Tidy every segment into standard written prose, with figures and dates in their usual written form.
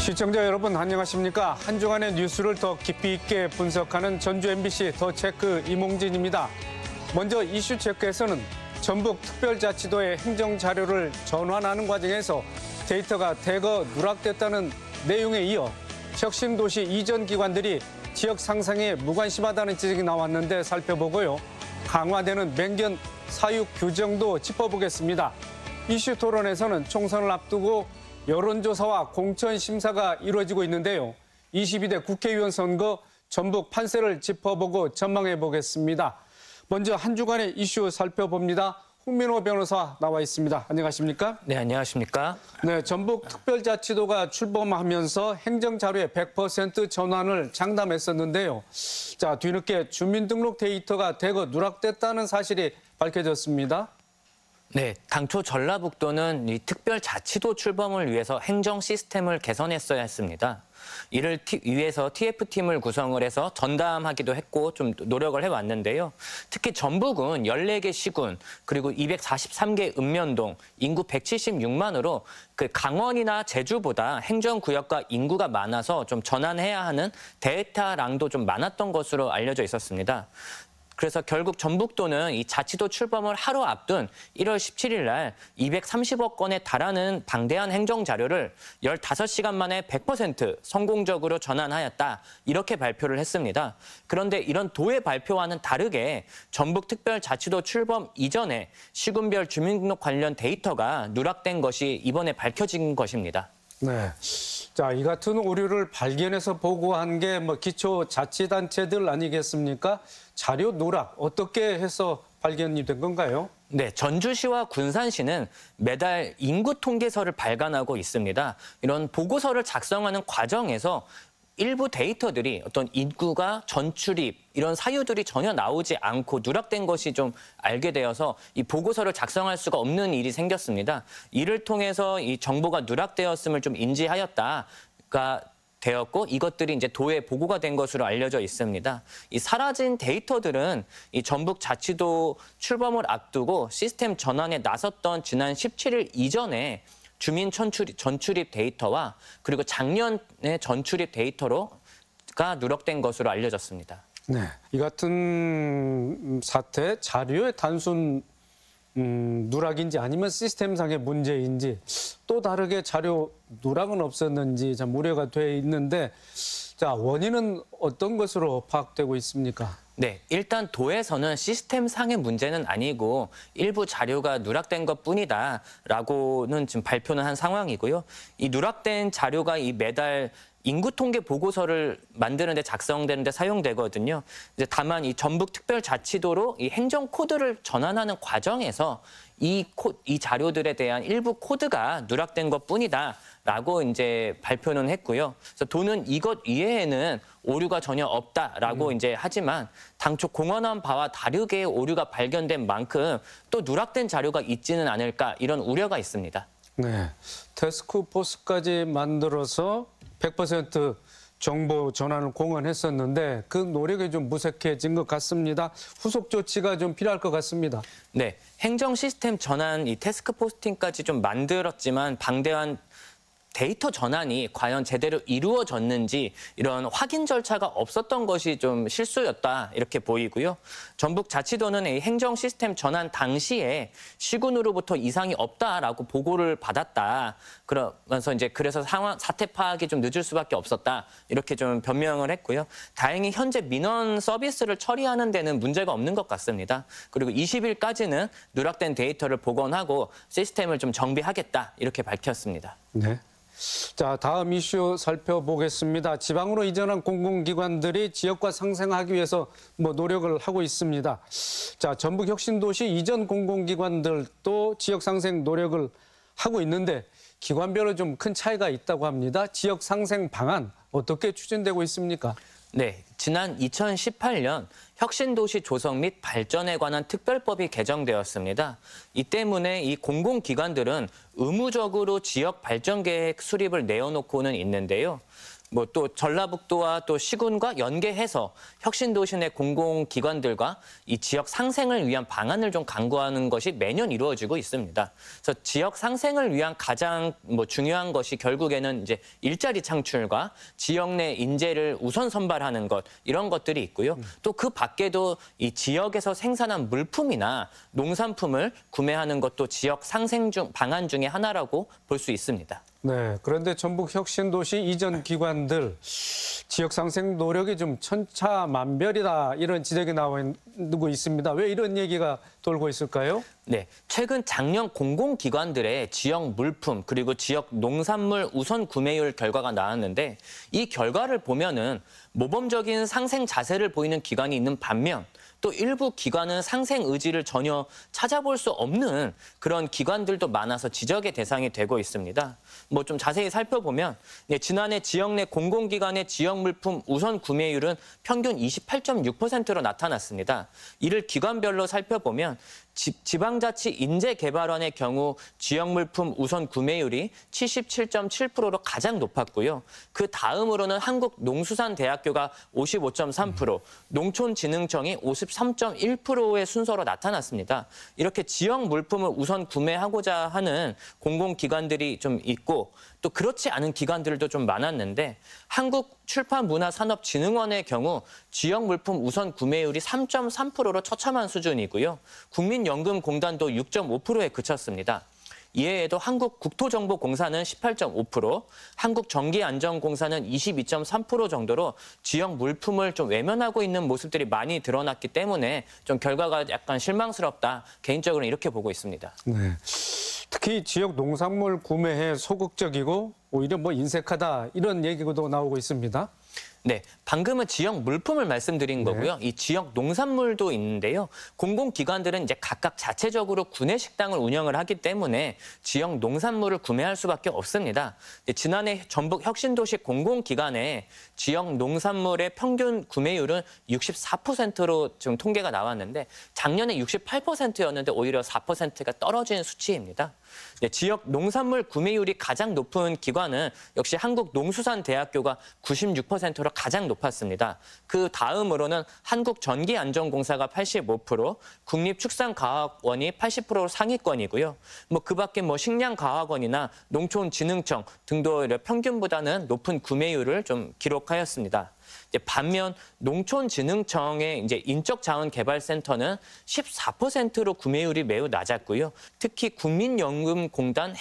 시청자 여러분 안녕하십니까? 한 주간의 뉴스를 더 깊이 있게 분석하는 전주 MBC 더 체크 이몽진입니다. 먼저 이슈 체크에서는 전북특별자치도의 행정자료를 전환하는 과정에서 데이터가 대거 누락됐다는 내용에 이어 혁신도시 이전 기관들이 지역 상생에 무관심하다는 지적이 나왔는데 살펴보고요. 강화되는 맹견 사육 규정도 짚어보겠습니다. 이슈 토론에서는 총선을 앞두고 여론조사와 공천심사가 이루어지고 있는데요. 22대 국회의원 선거 전북 판세를 짚어보고 전망해 보겠습니다. 먼저 한 주간의 이슈 살펴봅니다. 홍민호 변호사 나와 있습니다. 안녕하십니까? 네, 안녕하십니까? 네, 전북특별자치도가 출범하면서 행정자료의 100% 전환을 장담했었는데요. 자, 뒤늦게 주민등록 데이터가 대거 누락됐다는 사실이 밝혀졌습니다. 네, 당초 전라북도는 이 특별자치도 출범을 위해서 행정 시스템을 개선했어야 했습니다. 이를 위해서 TF팀을 구성을 해서 전담하기도 했고 좀 노력을 해왔는데요. 특히 전북은 14개 시군 그리고 243개 읍면동 인구 176만으로 그 강원이나 제주보다 행정구역과 인구가 많아서 좀 전환해야 하는 데이터량도 좀 많았던 것으로 알려져 있었습니다. 그래서 결국 전북도는 이 자치도 출범을 하루 앞둔 1월 17일 날 230억 건에 달하는 방대한 행정자료를 15시간 만에 100% 성공적으로 전환하였다. 이렇게 발표를 했습니다. 그런데 이런 도의 발표와는 다르게 전북특별자치도 출범 이전에 시군별 주민등록 관련 데이터가 누락된 것이 이번에 밝혀진 것입니다. 네. 자, 이 같은 오류를 발견해서 보고한 게 기초자치단체들 아니겠습니까? 자료 누락 어떻게 해서 발견이 된 건가요? 네, 전주시와 군산시는 매달 인구 통계서를 발간하고 있습니다. 이런 보고서를 작성하는 과정에서 일부 데이터들이 어떤 인구가 전출입 이런 사유들이 전혀 나오지 않고 누락된 것이 좀 알게 되어서 이 보고서를 작성할 수가 없는 일이 생겼습니다. 이를 통해서 이 정보가 누락되었음을 좀 인지하였다가 되었고 이것들이 이제 도에 보고가 된 것으로 알려져 있습니다. 이 사라진 데이터들은 이 전북자치도 출범을 앞두고 시스템 전환에 나섰던 지난 17일 이전에 주민 전출입 데이터와 그리고 작년의 전출입 데이터로가 누락된 것으로 알려졌습니다. 네, 이 같은 사태 자료의 단순 누락인지 아니면 시스템상의 문제인지 또 다르게 자료 누락은 없었는지 참 우려가 돼 있는데 자, 원인은 어떤 것으로 파악되고 있습니까? 네, 일단 도에서는 시스템상의 문제는 아니고 일부 자료가 누락된 것뿐이다라고는 지금 발표는 한 상황이고요. 이 누락된 자료가 이 매달 인구 통계 보고서를 만드는데 작성되는데 사용되거든요. 이제 다만 이 전북특별자치도로 이 행정 코드를 전환하는 과정에서 이 자료들에 대한 일부 코드가 누락된 것뿐이다라고 이제 발표는 했고요. 그래서 도는 이것 이외에는 오류가 전혀 없다라고 이제 하지만 당초 공언한 바와 다르게 오류가 발견된 만큼 또 누락된 자료가 있지는 않을까 이런 우려가 있습니다. 네, 태스크포스까지 만들어서 100% 정보 전환을 공언했었는데 그 노력이 좀 무색해진 것 같습니다. 후속 조치가 좀 필요할 것 같습니다. 네, 행정 시스템 전환 이 태스크포스팅까지 좀 만들었지만 방대한 데이터 전환이 과연 제대로 이루어졌는지 이런 확인 절차가 없었던 것이 좀 실수였다 이렇게 보이고요. 전북자치도는 이 행정 시스템 전환 당시에 시군으로부터 이상이 없다라고 보고를 받았다. 그러면서 이제 그래서 사태 파악이 좀 늦을 수밖에 없었다 이렇게 좀 변명을 했고요. 다행히 현재 민원 서비스를 처리하는 데는 문제가 없는 것 같습니다. 그리고 20일까지는 누락된 데이터를 복원하고 시스템을 좀 정비하겠다 이렇게 밝혔습니다. 네. 자, 다음 이슈 살펴보겠습니다. 지방으로 이전한 공공기관들이 지역과 상생하기 위해서 노력을 하고 있습니다. 자, 전북혁신도시 이전 공공기관들도 지역 상생 노력을 하고 있는데 기관별로 좀 큰 차이가 있다고 합니다. 지역 상생 방안 어떻게 추진되고 있습니까? 네, 지난 2018년 혁신도시 조성 및 발전에 관한 특별법이 개정되었습니다. 이 때문에 이 공공기관들은 의무적으로 지역 발전계획 수립을 내어놓고는 있는데요. 뭐 또 전라북도와 또 시군과 연계해서 혁신도시 내 공공기관들과 이 지역 상생을 위한 방안을 좀 강구하는 것이 매년 이루어지고 있습니다. 그래서 지역 상생을 위한 가장 중요한 것이 결국에는 이제 일자리 창출과 지역 내 인재를 우선 선발하는 것 이런 것들이 있고요. 또 그 밖에도 이 지역에서 생산한 물품이나 농산품을 구매하는 것도 지역 상생 방안 중에 하나라고 볼 수 있습니다. 네, 그런데 전북 혁신도시 이전 기관들 지역 상생 노력이 좀 천차만별이다 이런 지적이 나오고 있습니다. 왜 이런 얘기가 돌고 있을까요? 네, 최근 작년 공공기관들의 지역 물품 그리고 지역 농산물 우선 구매율 결과가 나왔는데 이 결과를 보면은 모범적인 상생 자세를 보이는 기관이 있는 반면 또 일부 기관은 상생 의지를 전혀 찾아볼 수 없는 그런 기관들도 많아서 지적의 대상이 되고 있습니다. 뭐 좀 자세히 살펴보면 지난해 지역 내 공공기관의 지역 물품 우선 구매율은 평균 28.6%로 나타났습니다. 이를 기관별로 살펴보면 지방자치 인재개발원의 경우 지역 물품 우선 구매율이 77.7%로 가장 높았고요. 그 다음으로는 한국농수산대학교가 55.3%, 농촌진흥청이 53.1%의 순서로 나타났습니다. 이렇게 지역 물품을 우선 구매하고자 하는 공공기관들이 좀 있고 또 그렇지 않은 기관들도 좀 많았는데 한국출판문화산업진흥원의 경우 지역 물품 우선 구매율이 3.3%로 처참한 수준이고요. 국민연금공단도 6.5%에 그쳤습니다. 이외에도 한국국토정보공사는 18.5%, 한국전기안전공사는 22.3% 정도로 지역 물품을 좀 외면하고 있는 모습들이 많이 드러났기 때문에 좀 결과가 약간 실망스럽다. 개인적으로는 이렇게 보고 있습니다. 네. 특히 지역 농산물 구매에 소극적이고 오히려 인색하다 이런 얘기도 나오고 있습니다. 네, 방금은 지역 물품을 말씀드린 거고요. 이 지역 농산물도 있는데요. 공공기관들은 이제 각각 자체적으로 구내식당을 운영을 하기 때문에 지역 농산물을 구매할 수밖에 없습니다. 지난해 전북 혁신도시 공공기관의 지역 농산물의 평균 구매율은 64%로 지금 통계가 나왔는데 작년에 68%였는데 오히려 4%가 떨어진 수치입니다. 네, 지역 농산물 구매율이 가장 높은 기관은 역시 한국농수산대학교가 96%로 가장 높았습니다. 그 다음으로는 한국전기안전공사가 85%, 국립축산과학원이 80% 상위권이고요. 그 밖에 식량과학원이나 농촌진흥청 등도 평균보다는 높은 구매율을 좀 기록하였습니다. 반면 농촌진흥청의 인적자원개발센터는 14%로 구매율이 매우 낮았고요. 특히 국민연금공단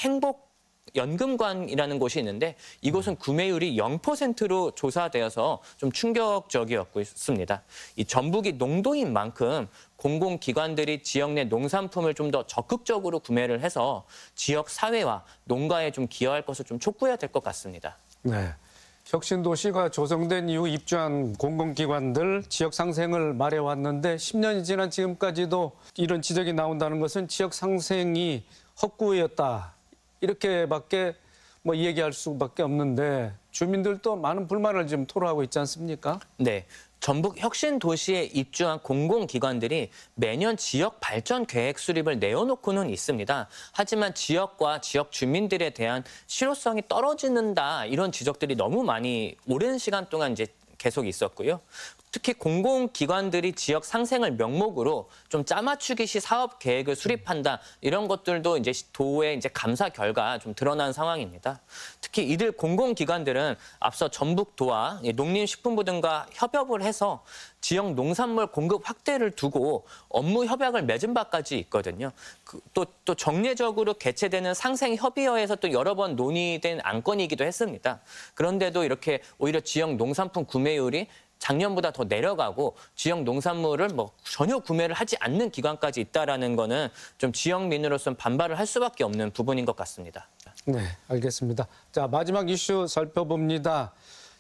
행복연금관이라는 곳이 있는데 이곳은 구매율이 0%로 조사되어서 좀 충격적이었습니다. 이 전북이 농도인 만큼 공공기관들이 지역 내 농산품을 좀 더 적극적으로 구매를 해서 지역 사회와 농가에 좀 기여할 것을 좀 촉구해야 될 것 같습니다. 네. 혁신도시가 조성된 이후 입주한 공공기관들 지역 상생을 말해왔는데 10년이 지난 지금까지도 이런 지적이 나온다는 것은 지역 상생이 헛구였다. 이렇게밖에 얘기할 수밖에 없는데 주민들도 많은 불만을 지금 토로하고 있지 않습니까? 네. 전북 혁신도시에 입주한 공공기관들이 매년 지역 발전 계획 수립을 내어놓고는 있습니다. 하지만 지역과 지역 주민들에 대한 실효성이 떨어지는다 이런 지적들이 너무 많이 오랜 시간 동안 계속 있었고요. 특히 공공기관들이 지역 상생을 명목으로 좀 짜맞추기식 사업 계획을 수립한다 이런 것들도 도의 감사 결과 좀 드러난 상황입니다. 특히 이들 공공기관들은 앞서 전북도와 농림식품부 등과 협업을 해서 지역 농산물 공급 확대를 두고 업무 협약을 맺은 바까지 있거든요. 또 정례적으로 개최되는 상생협의회에서 또 여러 번 논의된 안건이기도 했습니다. 그런데도 이렇게 오히려 지역 농산품 구매율이 작년보다 더 내려가고 지역 농산물을 전혀 구매를 하지 않는 기관까지 있다라는 거는 좀 지역민으로서는 반발을 할 수밖에 없는 부분인 것 같습니다. 네, 알겠습니다. 자, 마지막 이슈 살펴봅니다.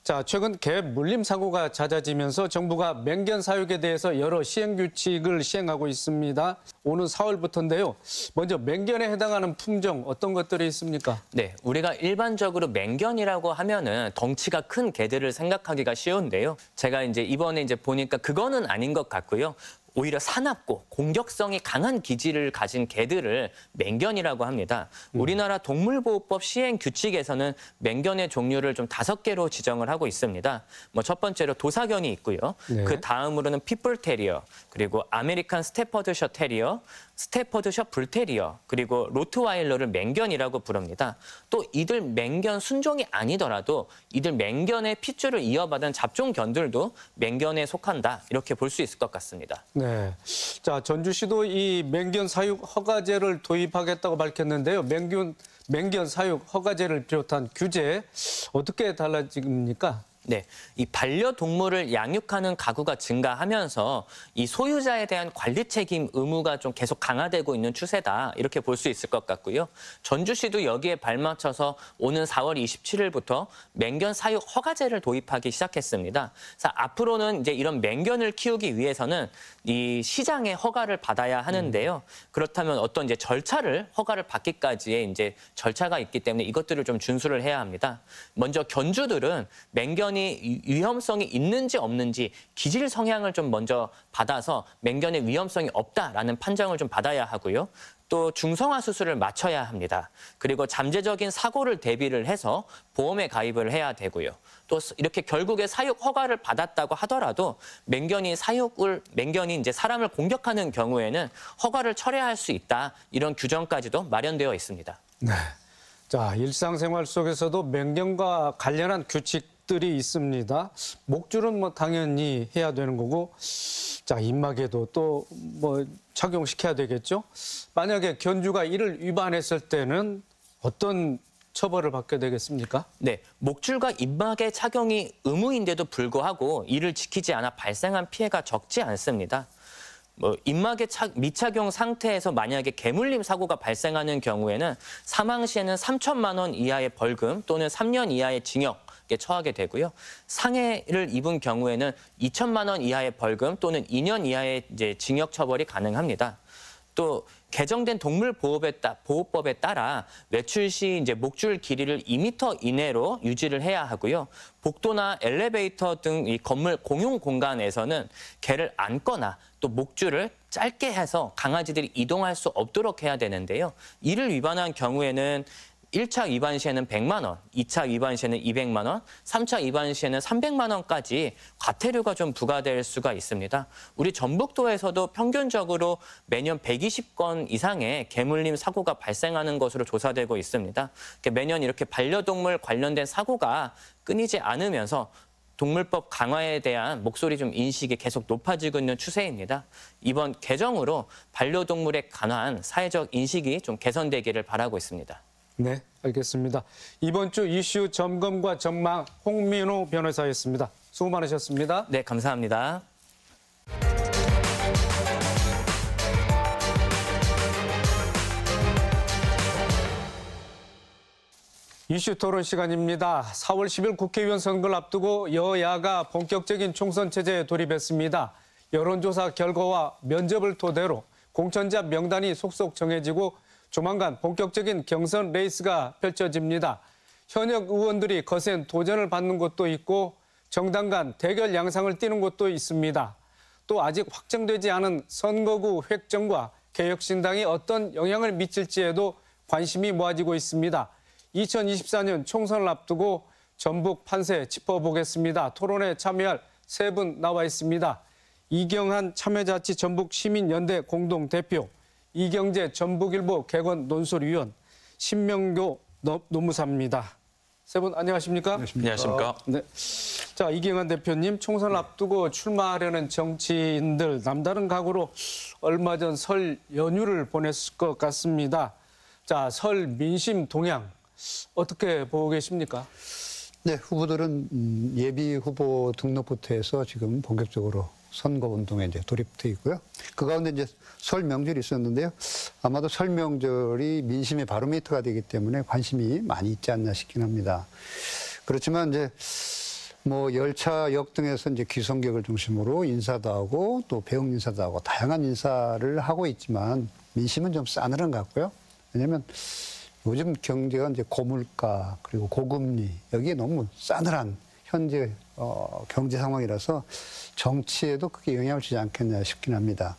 자, 최근 개 물림 사고가 잦아지면서 정부가 맹견 사육에 대해서 여러 시행규칙을 시행하고 있습니다. 오는 4월부터인데요. 먼저 맹견에 해당하는 품종 어떤 것들이 있습니까? 네, 우리가 일반적으로 맹견이라고 하면은 덩치가 큰 개들을 생각하기가 쉬운데요. 제가 이번에 보니까 그거는 아닌 것 같고요. 오히려 사납고 공격성이 강한 기질을 가진 개들을 맹견이라고 합니다. 우리나라 동물보호법 시행 규칙에서는 맹견의 종류를 좀 5개로 지정을 하고 있습니다. 뭐 첫 번째로 도사견이 있고요. 네. 그 다음으로는 핏불 테리어, 그리고 아메리칸 스테퍼드셔 테리어, 스테퍼드셔 불테리어, 그리고 로트와일러를 맹견이라고 부릅니다. 또 이들 맹견 순종이 아니더라도 이들 맹견의 핏줄을 이어받은 잡종견들도 맹견에 속한다. 이렇게 볼 수 있을 것 같습니다. 네. 자, 전주시도 이 맹견 사육 허가제를 도입하겠다고 밝혔는데요. 맹견 사육 허가제를 비롯한 규제 어떻게 달라집니까? 네, 이 반려동물을 양육하는 가구가 증가하면서 이 소유자에 대한 관리 책임 의무가 좀 계속 강화되고 있는 추세다 이렇게 볼 수 있을 것 같고요. 전주시도 여기에 발맞춰서 오는 4월 27일부터 맹견 사육 허가제를 도입하기 시작했습니다. 그래서 앞으로는 이제 이런 맹견을 키우기 위해서는 이 시장에 허가를 받아야 하는데요. 그렇다면 어떤 이제 허가를 받기까지의 이제 절차가 있기 때문에 이것들을 좀 준수를 해야 합니다. 먼저 견주들은 맹견이 위험성이 있는지 없는지 기질 성향을 좀 먼저 받아서 맹견의 위험성이 없다라는 판정을 좀 받아야 하고요. 또 중성화 수술을 마쳐야 합니다. 그리고 잠재적인 사고를 대비를 해서 보험에 가입을 해야 되고요. 또 이렇게 결국에 사육 허가를 받았다고 하더라도 맹견이 이제 사람을 공격하는 경우에는 허가를 철회할 수 있다. 이런 규정까지도 마련되어 있습니다. 네. 자, 일상생활 속에서도 맹견과 관련한 규칙들이 있습니다. 목줄은 뭐 당연히 해야 되는 거고, 자, 입마개도 또 뭐 착용시켜야 되겠죠. 만약에 견주가 이를 위반했을 때는 어떤 처벌을 받게 되겠습니까? 네, 목줄과 입마개 착용이 의무인데도 불구하고 이를 지키지 않아 발생한 피해가 적지 않습니다. 입마개 미착용 상태에서 만약에 개물림 사고가 발생하는 경우에는 사망 시에는 3천만 원 이하의 벌금 또는 3년 이하의 징역에 처하게 되고요. 상해를 입은 경우에는 2천만 원 이하의 벌금 또는 2년 이하의 이제 징역 처벌이 가능합니다. 또 개정된 동물보호법에 따라 외출 시 이제 목줄 길이를 2m 이내로 유지를 해야 하고요. 복도나 엘리베이터 등 이 건물 공용 공간에서는 개를 안거나 또 목줄을 짧게 해서 강아지들이 이동할 수 없도록 해야 되는데요. 이를 위반한 경우에는 1차 위반 시에는 100만 원, 2차 위반 시에는 200만 원, 3차 위반 시에는 300만 원까지 과태료가 좀 부과될 수가 있습니다. 우리 전북도에서도 평균적으로 매년 120건 이상의 개물림 사고가 발생하는 것으로 조사되고 있습니다. 매년 이렇게 반려동물 관련된 사고가 끊이지 않으면서 동물법 강화에 대한 목소리 좀 인식이 계속 높아지고 있는 추세입니다. 이번 개정으로 반려동물에 관한 사회적 인식이 좀 개선되기를 바라고 있습니다. 네, 알겠습니다. 이번 주 이슈 점검과 전망 홍민호 변호사였습니다. 수고 많으셨습니다. 네, 감사합니다. 이슈 토론 시간입니다. 4월 10일 국회의원 선거를 앞두고 여야가 본격적인 총선 체제에 돌입했습니다. 여론조사 결과와 면접을 토대로 공천자 명단이 속속 정해지고 조만간 본격적인 경선 레이스가 펼쳐집니다. 현역 의원들이 거센 도전을 받는 곳도 있고 정당 간 대결 양상을 띠는 곳도 있습니다. 또 아직 확정되지 않은 선거구 획정과 개혁신당이 어떤 영향을 미칠지에도 관심이 모아지고 있습니다. 2024년 총선을 앞두고 전북 판세 짚어보겠습니다. 토론에 참여할 3분 나와 있습니다. 이경한 참여자치 전북시민연대 공동대표, 이경재 전북일보 개건 논설위원, 신명교 노무사입니다. 3분 안녕하십니까? 안녕하십니까? 네. 자, 이경한 대표님, 총선을 앞두고 출마하려는 정치인들 남다른 각오로 얼마 전 설 연휴를 보냈을 것 같습니다. 자, 설 민심 동향 어떻게 보고 계십니까? 네, 후보들은 예비 후보 등록부터 해서 지금 본격적으로 선거 운동에 이제 돌입돼 있고요. 그 가운데 이제 설 명절이 있었는데요. 아마도 설 명절이 민심의 바로미터가 되기 때문에 관심이 많이 있지 않나 싶긴 합니다. 그렇지만 이제 뭐 열차역 등에서 이제 귀성객을 중심으로 인사도 하고 또 배웅 인사도 하고 다양한 인사를 하고 있지만 민심은 좀 싸늘한 것 같고요. 왜냐하면 요즘 경제가 이제 고물가 그리고 고금리 여기에 너무 싸늘한 현재 경제 상황이라서 정치에도 크게 영향을 주지 않겠냐 싶긴 합니다.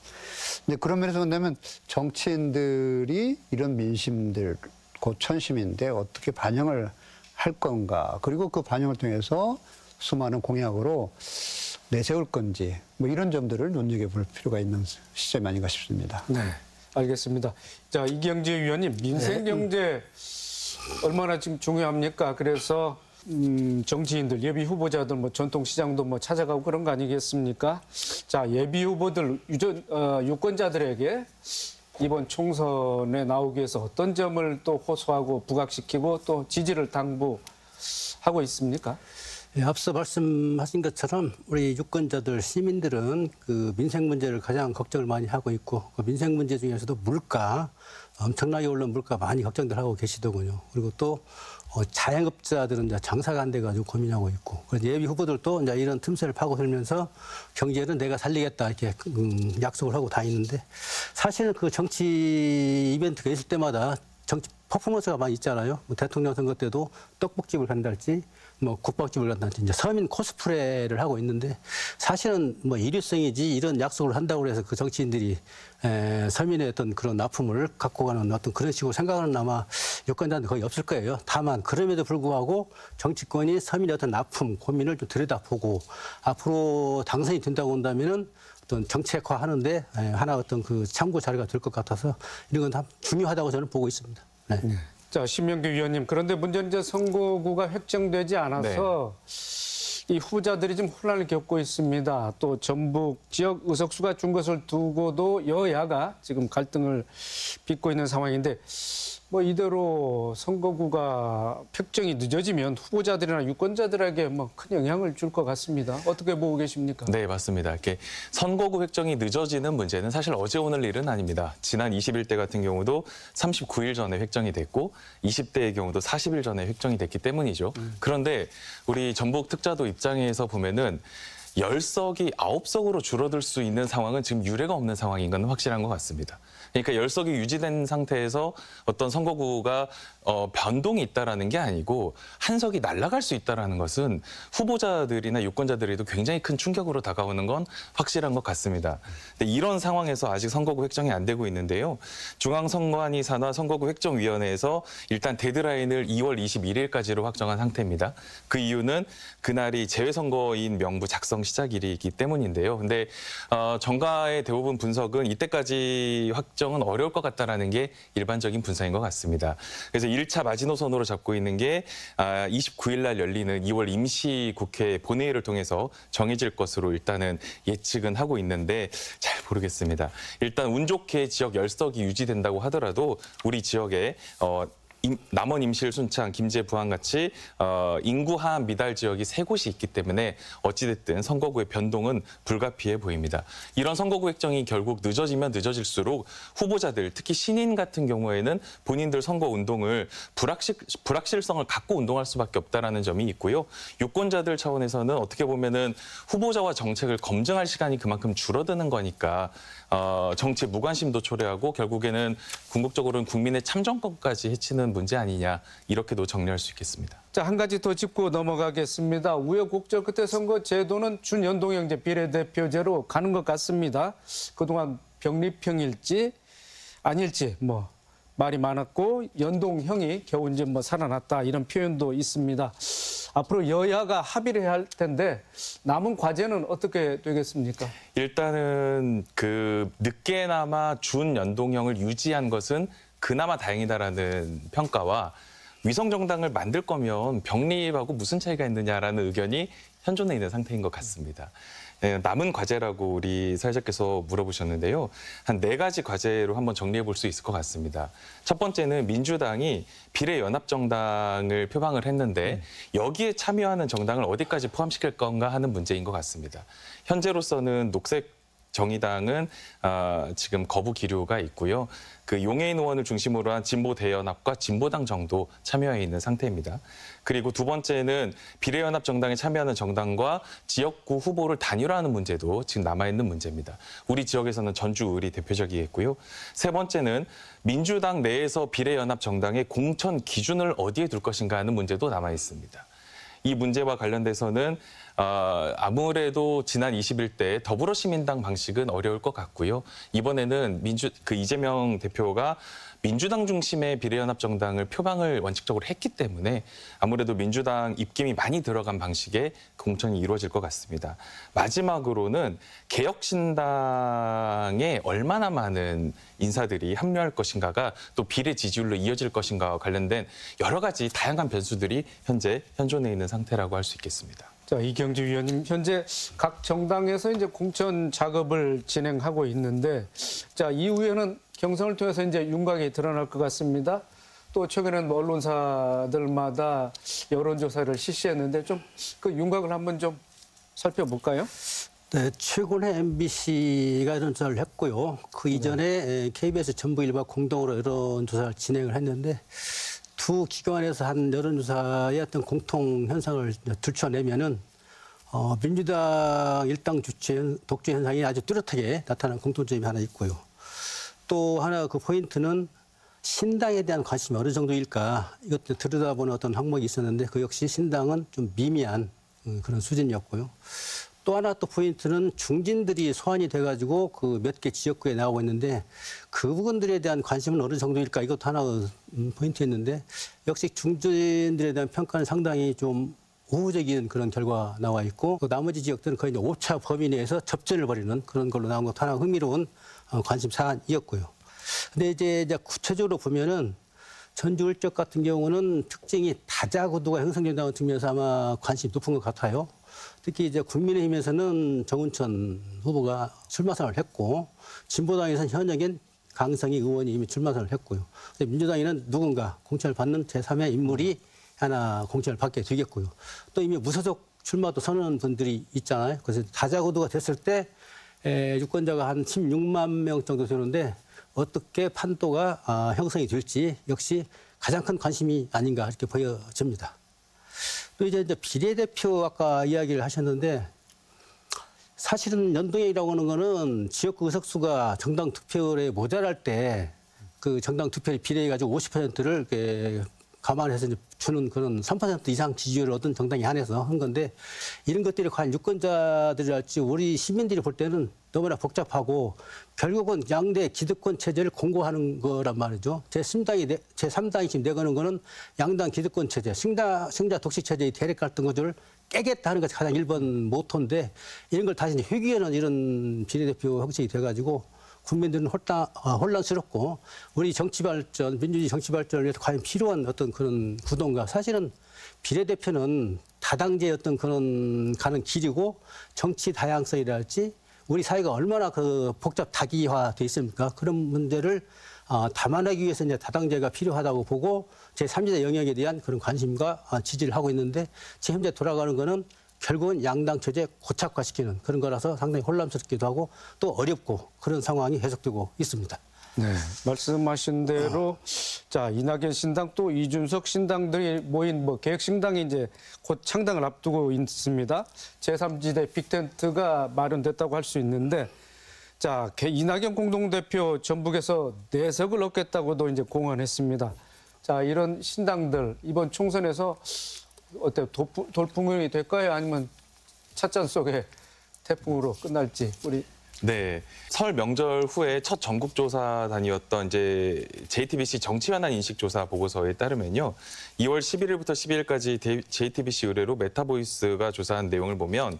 근데 그런 면에서 본다면 정치인들이 이런 민심들, 고천 시민인데 어떻게 반영을 할 건가, 그리고 그 반영을 통해서 수많은 공약으로 내세울 건지, 뭐 이런 점들을 눈여겨볼 필요가 있는 시점이 아닌가 싶습니다. 네, 알겠습니다. 자, 이경재 위원님, 민생경제 얼마나 지금 중요합니까? 그래서 정치인들, 예비 후보자들, 뭐 전통시장도 뭐 찾아가고 그런 거 아니겠습니까? 자, 예비 후보들, 유권자들에게 이번 총선에 나오기 위해서 어떤 점을 또 호소하고 부각시키고 또 지지를 당부하고 있습니까? 예, 앞서 말씀하신 것처럼 우리 유권자들, 시민들은 그 민생 문제를 가장 걱정을 많이 하고 있고, 그 민생 문제 중에서도 물가, 엄청나게 오른 물가 많이 걱정들 하고 계시더군요. 그리고 또 자영업자들은 이제 장사가 안 돼가지고 고민하고 있고, 그래서 예비 후보들도 이제 이런 틈새를 파고들면서 경제는 내가 살리겠다 이렇게 약속을 하고 다니는데, 사실은 그 정치 이벤트가 있을 때마다 정치 퍼포먼스가 많이 있잖아요. 뭐 대통령 선거 때도 떡볶이집을 간달지, 뭐 국밥집을 간달지, 이제 서민 코스프레를 하고 있는데, 사실은 뭐 일회성이지 이런 약속을 한다고 해서 그 정치인들이 서민의 어떤 그런 아픔을 갖고 가는 어떤 그런 식으로 생각하는 아마 유권자는 거의 없을 거예요. 다만 그럼에도 불구하고 정치권이 서민의 어떤 아픔, 고민을 좀 들여다보고 앞으로 당선이 된다고 한다면은 어떤 정책화하는데 하나 어떤 그 참고 자료가 될 것 같아서 이런 건 중요하다고 저는 보고 있습니다. 네. 자, 신명규 위원님, 그런데 문제는 이제 선거구가 획정되지 않아서 이 후보자들이 좀 혼란을 겪고 있습니다. 또 전북 지역 의석수가 준 것을 두고도 여야가 지금 갈등을 빚고 있는 상황인데, 뭐 이대로 선거구가 획정이 늦어지면 후보자들이나 유권자들에게 뭐 큰 영향을 줄 것 같습니다. 어떻게 보고 계십니까? 네, 맞습니다. 이렇게 선거구 획정이 늦어지는 문제는 사실 어제 오늘 일은 아닙니다. 지난 21대 같은 경우도 39일 전에 획정이 됐고 20대의 경우도 40일 전에 획정이 됐기 때문이죠. 그런데 우리 전북 특자도 입장에서 보면은 10석이 9석으로 줄어들 수 있는 상황은 지금 유례가 없는 상황인 건 확실한 것 같습니다. 그러니까 10석이 유지된 상태에서 어떤 선거구가 변동이 있다라는 게 아니고 한 석이 날아갈 수 있다라는 것은 후보자들이나 유권자들에도 굉장히 큰 충격으로 다가오는 건 확실한 것 같습니다. 근데 이런 상황에서 아직 선거구 획정이 안 되고 있는데요. 중앙선관위 산하 선거구 획정위원회에서 일단 데드라인을 2월 21일까지로 확정한 상태입니다. 그 이유는 그날이 재외선거인 명부 작성 시작일이기 때문인데요. 근데 정가의 대부분 분석은 이때까지 확정은 어려울 것 같다라는 게 일반적인 분석인 것 같습니다. 그래서 1차 마지노선으로 잡고 있는 게 29일 날 열리는 2월 임시국회 본회의를 통해서 정해질 것으로 일단은 예측은 하고 있는데 잘 모르겠습니다. 일단 운 좋게 지역 10석이 유지된다고 하더라도 우리 지역에 남원, 임실, 순창, 김제, 부안같이 인구 하한 미달 지역이 3곳이 있기 때문에 어찌됐든 선거구의 변동은 불가피해 보입니다. 이런 선거구 획정이 결국 늦어지면 늦어질수록 후보자들, 특히 신인 같은 경우에는 본인들 선거 운동을 불확실성을 갖고 운동할 수밖에 없다라는 점이 있고요. 유권자들 차원에서는 어떻게 보면은 후보자와 정책을 검증할 시간이 그만큼 줄어드는 거니까 정치에 무관심도 초래하고 결국에는 궁극적으로는 국민의 참정권까지 해치는 문제 아니냐, 이렇게도 정리할 수 있겠습니다. 자, 한 가지 더 짚고 넘어가겠습니다. 우여곡절 끝에 선거 제도는 준연동형제 비례대표제로 가는 것 같습니다. 그동안 병립형일지 아닐지 뭐 말이 많았고 연동형이 겨우 이제 뭐 살아났다 이런 표현도 있습니다. 앞으로 여야가 합의를 해야 할 텐데 남은 과제는 어떻게 되겠습니까? 일단은 그 늦게나마 준연동형을 유지한 것은 그나마 다행이다라는 평가와 위성정당을 만들 거면 병립하고 무슨 차이가 있느냐라는 의견이 현존해 있는 상태인 것 같습니다. 남은 과제라고 우리 사회자께서 물어보셨는데요. 한 4가지 과제로 한번 정리해 볼 수 있을 것 같습니다. 첫 번째는 민주당이 비례연합정당을 표방을 했는데 여기에 참여하는 정당을 어디까지 포함시킬 건가 하는 문제인 것 같습니다. 현재로서는 녹색 정의당은 지금 거부 기류가 있고요. 그 용해인 의원을 중심으로 한 진보대연합과 진보당 정도 참여해 있는 상태입니다. 그리고 두 번째는 비례연합 정당에 참여하는 정당과 지역구 후보를 단일화하는 문제도 지금 남아있는 문제입니다. 우리 지역에서는 전주, 을이 대표적이겠고요. 세 번째는 민주당 내에서 비례연합 정당의 공천 기준을 어디에 둘 것인가 하는 문제도 남아있습니다. 이 문제와 관련돼서는 아무래도 지난 20일 더불어시민당 방식은 어려울 것 같고요. 이번에는 이재명 대표가 민주당 중심의 비례연합정당을 표방을 원칙적으로 했기 때문에 아무래도 민주당 입김이 많이 들어간 방식의 공천이 이루어질 것 같습니다. 마지막으로는 개혁신당에 얼마나 많은 인사들이 합류할 것인가가 또 비례 지지율로 이어질 것인가와 관련된 여러 가지 다양한 변수들이 현재 현존해 있는 상태라고 할 수 있겠습니다. 자, 이경주 위원님, 현재 각 정당에서 이제 공천 작업을 진행하고 있는데, 자, 이후에는 경선을 통해서 이제 윤곽이 드러날 것 같습니다. 또 최근에는 언론사들마다 여론조사를 실시했는데 좀 그 윤곽을 한번 좀 살펴볼까요? 네, 최근에 MBC가 여론조사를 했고요. 그 이전에 KBS 전북일보와 공동으로 여론조사를 진행을 했는데 두 기관에서 한 여론조사의 어떤 공통 현상을 들춰내면은 민주당 일당 주체 독주 현상이 아주 뚜렷하게 나타난 공통점이 하나 있고요. 또 하나 그 포인트는 신당에 대한 관심이 어느 정도일까 이것도 들여다보는 어떤 항목이 있었는데 그 역시 신당은 좀 미미한 그런 수준이었고요. 또 하나 또 포인트는 중진들이 소환이 돼가지고 그 몇 개 지역구에 나오고 있는데 그 부분들에 대한 관심은 어느 정도일까 이것도 하나 포인트였는데 역시 중진들에 대한 평가는 상당히 좀 우호적인 그런 결과가 나와 있고 또 나머지 지역들은 거의 이제 오차 범위 내에서 접전을 벌이는 그런 걸로 나온 것도 하나 흥미로운 관심 사안이었고요. 근데 이제 구체적으로 보면은 전주 울적 같은 경우는 특징이 다자구도가 형성된다는 측면에서 아마 관심이 높은 것 같아요. 특히 이제 국민의힘에서는 정운천 후보가 출마선을 했고 진보당에서는 현역인 강성희 의원이 이미 출마선을 했고요. 민주당에는 누군가 공천을 받는 제3의 인물이 하나 공천을 받게 되겠고요. 또 이미 무소속 출마도 선언한 분들이 있잖아요. 그래서 다자구도가 됐을 때 유권자가 한 16만 명 정도 되는데 어떻게 판도가 형성이 될지 역시 가장 큰 관심이 아닌가 이렇게 보여집니다. 또 이제 비례대표 아까 이야기를 하셨는데 사실은 연동형이라고 하는 거는 지역구 의석수가 정당 득표율에 모자랄 때 그 정당 득표율 비례해가지고 50%를 이렇게 감안해서 주는 그런 3% 이상 지지율을 얻은 정당에 한해서 한 건데 이런 것들이 과연 유권자들이랄지 우리 시민들이 볼 때는 너무나 복잡하고 결국은 양대 기득권 체제를 공고하는 거란 말이죠. 제3당이 지금 내거는 거는 양당 기득권 체제, 승자 독식 체제의 대립 갈등 구조를 깨겠다 하는 것이 가장 1번 모토인데 이런 걸 다시 회귀하는 이런 비례대표 형식이 돼가지고 국민들은 혼란스럽고 우리 정치 발전, 민주주의 정치 발전을 위해서 과연 필요한 어떤 그런 구도인가. 사실은 비례대표는 다당제의 어떤 그런 가는 길이고 정치 다양성이랄지 우리 사회가 얼마나 그 복잡 다기화돼 있습니까? 그런 문제를 담아내기 위해서 이제 다당제가 필요하다고 보고 제3지대 영역에 대한 그런 관심과 지지를 하고 있는데 지금 현재 돌아가는 거는 결국은 양당 체제 고착화시키는 그런 거라서 상당히 혼란스럽기도 하고 또 어렵고 그런 상황이 계속되고 있습니다. 네, 말씀하신 대로 자 이낙연 신당 또 이준석 신당들이 모인 개혁신당이 이제 곧 창당을 앞두고 있습니다. 제3지대 빅텐트가 마련됐다고 할 수 있는데 자 이낙연 공동대표 전북에서 4석을 얻겠다고도 이제 공언했습니다. 자 이런 신당들 이번 총선에서 어때요? 돌풍이 될까요? 아니면 찻잔 속의 태풍으로 끝날지 우리. 네, 설 명절 후에 첫 전국조사단이었던 이제 JTBC 정치현안 인식조사 보고서에 따르면요, 2월 11일부터 12일까지 JTBC 의뢰로 메타보이스가 조사한 내용을 보면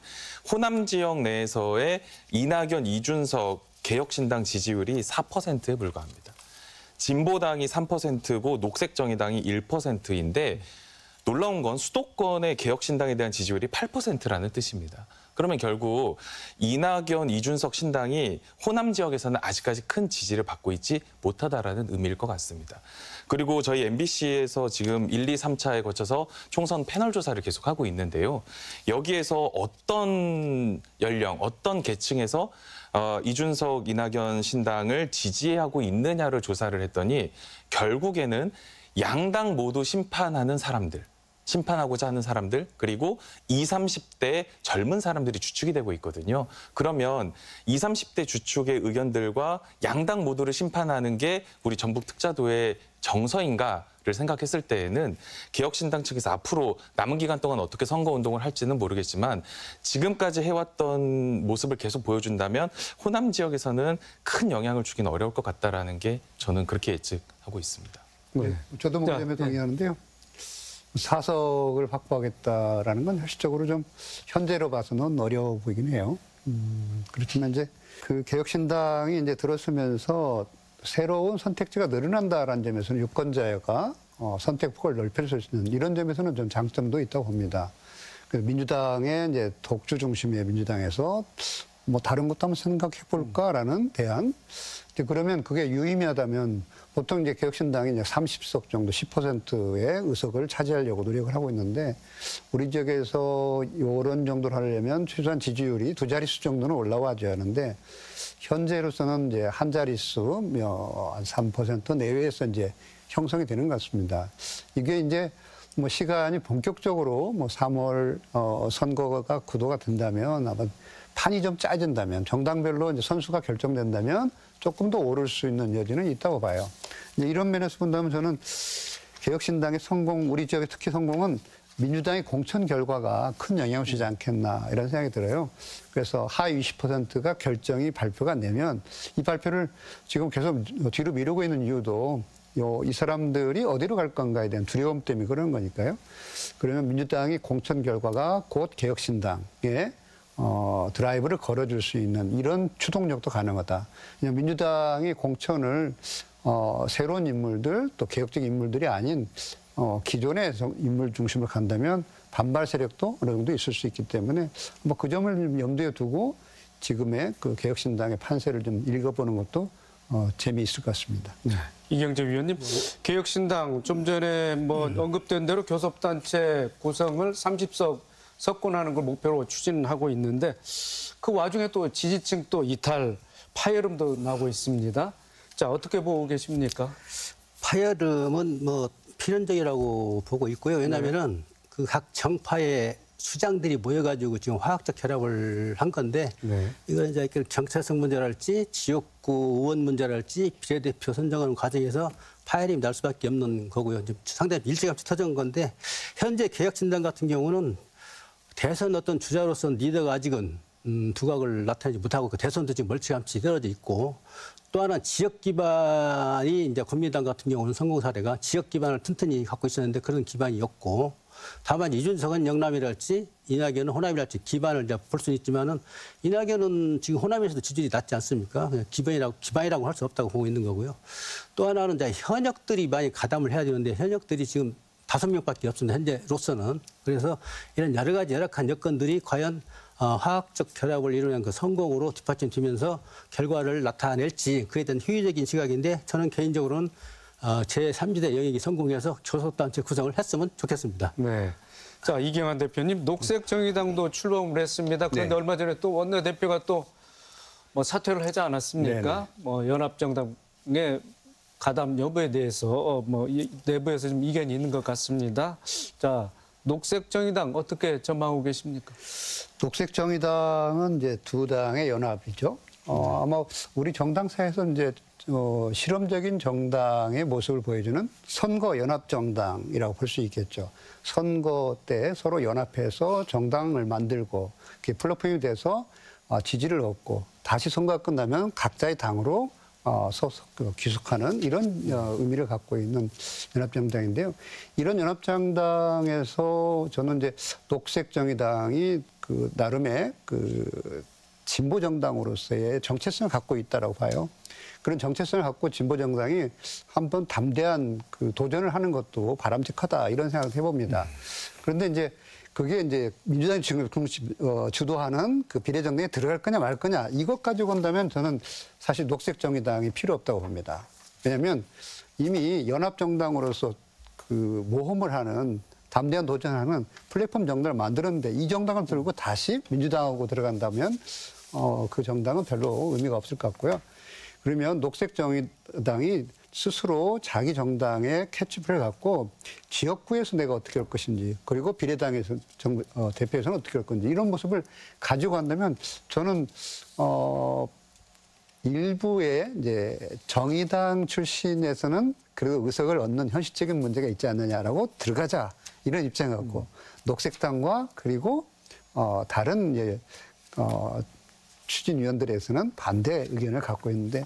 호남 지역 내에서의 이낙연, 이준석 개혁신당 지지율이 4%에 불과합니다. 진보당이 3%고 녹색정의당이 1%인데 놀라운 건 수도권의 개혁신당에 대한 지지율이 8%라는 뜻입니다. 그러면 결국 이낙연, 이준석 신당이 호남 지역에서는 아직까지 큰 지지를 받고 있지 못하다라는 의미일 것 같습니다. 그리고 저희 MBC에서 지금 1, 2, 3차에 거쳐서 총선 패널 조사를 계속하고 있는데요. 여기에서 어떤 연령, 어떤 계층에서 이준석, 이낙연 신당을 지지하고 있느냐를 조사를 했더니 결국에는 양당 모두 심판하는 사람들, 심판하고자 하는 사람들, 그리고 20, 30대 젊은 사람들이 주축이 되고 있거든요. 그러면 20, 30대 주축의 의견들과 양당 모두를 심판하는 게 우리 전북 특자도의 정서인가? 생각했을 때에는 개혁신당 측에서 앞으로 남은 기간 동안 어떻게 선거운동을 할지는 모르겠지만 지금까지 해왔던 모습을 계속 보여준다면 호남 지역에서는 큰 영향을 주기는 어려울 것 같다라는 게 저는 그렇게 예측하고 있습니다. 네. 저도 뭐 그점에 동의하는데요. 4석을 확보하겠다라는 건 현실적으로 좀 현재로 봐서는 어려워 보이긴 해요. 그렇지만 이제 그 개혁신당이 이제 들어서면서 새로운 선택지가 늘어난다라는 점에서는 유권자가 선택폭을 넓힐 수 있는 이런 점에서는 좀 장점도 있다고 봅니다. 그래서 민주당의 이제 독주 중심의 민주당에서 뭐 다른 것도 한번 생각해 볼까라는 대안. 그러면 그게 유의미하다면 보통 이제 개혁신당이 이제 30석 정도 10%의 의석을 차지하려고 노력을 하고 있는데 우리 지역에서 이런 정도를 하려면 최소한 지지율이 2자릿수 정도는 올라와줘야 하는데 현재로서는 이제 한 자릿수 한 3% 내외에서 이제 형성이 되는 것 같습니다. 이게 이제 뭐 시간이 본격적으로 뭐 3월 선거가 구도가 된다면 아마 판이 좀 짜진다면 정당별로 이제 선수가 결정된다면 조금 더 오를 수 있는 여지는 있다고 봐요. 이제 이런 면에서 본다면 저는 개혁신당의 성공, 우리 지역의 특히 성공은 민주당의 공천 결과가 큰 영향을 주지 않겠나 이런 생각이 들어요. 그래서 하위 20%가 결정이 발표가 되면 이 발표를 지금 계속 뒤로 미루고 있는 이유도 이 사람들이 어디로 갈 건가에 대한 두려움 때문에 그런 거니까요. 그러면 민주당이 공천 결과가 곧 개혁신당에 드라이브를 걸어줄 수 있는 이런 추동력도 가능하다. 그냥 민주당이 공천을 새로운 인물들 또 개혁적 인물들이 아닌 기존의 인물 중심으로 간다면 반발 세력도 어느 정도 있을 수 있기 때문에 뭐 그 점을 염두에 두고 지금의 그 개혁신당의 판세를 좀 읽어보는 것도 재미있을 것 같습니다. 네. 이경재 위원님, 개혁신당 좀 전에 뭐 언급된 대로 교섭단체 구성을 30석 석권하는 걸 목표로 추진하고 있는데 그 와중에 또 지지층 또 이탈, 파열음도 나고 있습니다. 자, 어떻게 보고 계십니까? 파열음은 뭐 필연적이라고 보고 있고요. 왜냐하면은 그 각 정파의 수장들이 모여가지고 지금 화학적 결합을 한 건데 이건 이제 정체성 문제랄지 지역구 의원 문제랄지 비례대표 선정하는 과정에서 파열음이 날 수밖에 없는 거고요. 상당히 일찌감치 터진 건데 현재 개혁신당 같은 경우는 대선 어떤 주자로서 리더가 아직은 두각을 나타내지 못하고 그 대선도 지금 멀찌감치 떨어져 있고 또 하나 지역 기반이 이제 국민당 같은 경우는 성공 사례가 지역 기반을 튼튼히 갖고 있었는데 그런 기반이 없고 다만 이준석은 영남이랄지 이낙연은 호남이랄지 기반을 이제 볼 수는 있지만은 이낙연은 지금 호남에서도 지지율이 낮지 않습니까? 그냥 기반이라고 할 수 없다고 보고 있는 거고요. 또 하나는 이제 현역들이 많이 가담을 해야 되는데 현역들이 지금 5명밖에 없습니다. 현재로서는. 그래서 이런 여러 가지 열악한 여건들이 과연 화학적 결합을 이루는 그 성공으로 뒷받침되면서 결과를 나타낼지 그에 대한 효율적인 시각인데 저는 개인적으로는 제3지대 영역이 성공해서 교섭단체 구성을 했으면 좋겠습니다. 네. 자, 이경환 대표님, 녹색정의당도 출범을 했습니다. 그런데 얼마 전에 또 원내대표가 또 뭐 사퇴를 하지 않았습니까? 뭐 연합정당의 가담 여부에 대해서 뭐 내부에서 좀 이견이 있는 것 같습니다. 자, 녹색정의당 어떻게 전망하고 계십니까? 녹색정의당은 이제 두 당의 연합이죠. 아마 우리 정당사에서 이제 실험적인 정당의 모습을 보여주는 선거 연합 정당이라고 볼 수 있겠죠. 선거 때 서로 연합해서 정당을 만들고 그게 플랫폼이 돼서 지지를 얻고 다시 선거가 끝나면 각자의 당으로 귀속하는 이런 의미를 갖고 있는 연합정당인데요. 이런 연합정당에서 저는 이제 녹색정의당이 그 나름의 그 진보정당으로서의 정체성을 갖고 있다라고 봐요. 그런 정체성을 갖고 진보정당이 한번 담대한 그 도전을 하는 것도 바람직하다 이런 생각을 해봅니다. 그런데 이제 그게 이제 민주당이 지금 주도하는 그 비례정당에 들어갈 거냐 말 거냐 이것 가지고 본다면 저는 사실 녹색정의당이 필요 없다고 봅니다. 왜냐하면 이미 연합정당으로서 그 모험을 하는 담대한 도전하는 플랫폼 정당을 만들었는데 이 정당을 들고 다시 민주당하고 들어간다면 그 정당은 별로 의미가 없을 것 같고요. 그러면 녹색정의당이 스스로 자기 정당의 캐치프레를 갖고 지역구에서 내가 어떻게 할 것인지 그리고 비례당에서 대표에서는 어떻게 할 건지 이런 모습을 가지고 간다면 저는 일부의 이제 정의당 출신에서는 그래도 의석을 얻는 현실적인 문제가 있지 않느냐라고 들어가자 이런 입장이었고 녹색당과 그리고 다른 이제 추진위원들에서는 반대 의견을 갖고 있는데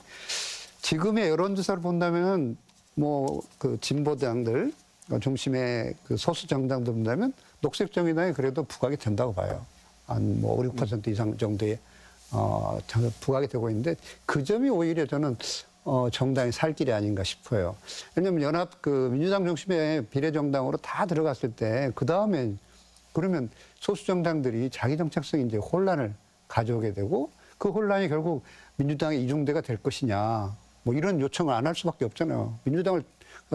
지금의 여론조사를 본다면 뭐 그 진보당들 중심의 그 소수 정당들 본다면 녹색정의당이 그래도 부각이 된다고 봐요. 한 뭐 5, 6% 이상 정도의 부각이 되고 있는데 그 점이 오히려 저는 정당의 살 길이 아닌가 싶어요. 왜냐하면 연합 그 민주당 중심의 비례정당으로 다 들어갔을 때 그 다음에 그러면 소수 정당들이 자기 정책성에 이제 혼란을 가져오게 되고 그 혼란이 결국 민주당의 이중대가 될 것이냐 뭐 이런 요청을 안 할 수밖에 없잖아요. 민주당을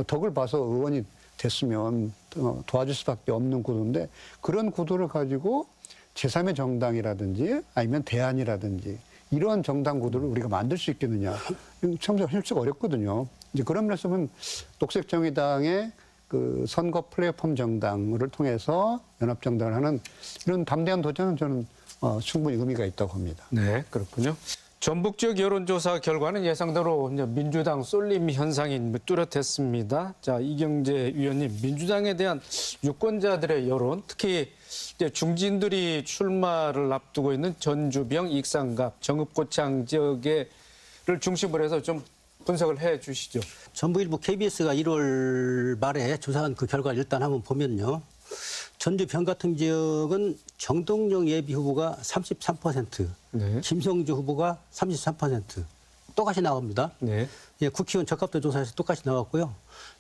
덕을 봐서 의원이 됐으면 도와줄 수밖에 없는 구도인데 그런 구도를 가지고 제3의 정당이라든지 아니면 대안이라든지 이러한 정당 구도를 우리가 만들 수 있겠느냐. 참 현실적 어렵거든요. 이제 그런 면에서 보면 녹색정의당의 그 선거 플랫폼 정당을 통해서 연합정당을 하는 이런 담대한 도전은 저는 충분히 의미가 있다고 봅니다. 네, 그렇군요. 전북 지역 여론조사 결과는 예상대로 이제 민주당 쏠림 현상이 뚜렷했습니다. 자, 이경재 위원님, 민주당에 대한 유권자들의 여론, 특히 이제 중진들이 출마를 앞두고 있는 전주병, 익산갑, 정읍고창 지역을 중심으로 해서 좀 분석을 해 주시죠. 전북일보 KBS가 1월 말에 조사한 그 결과를 일단 한번 보면요. 전주병 같은 지역은 정동영 예비 후보가 33%, 네. 김성주 후보가 33%. 똑같이 나옵니다. 네. 예, 국회의원 적합도 조사에서 똑같이 나왔고요.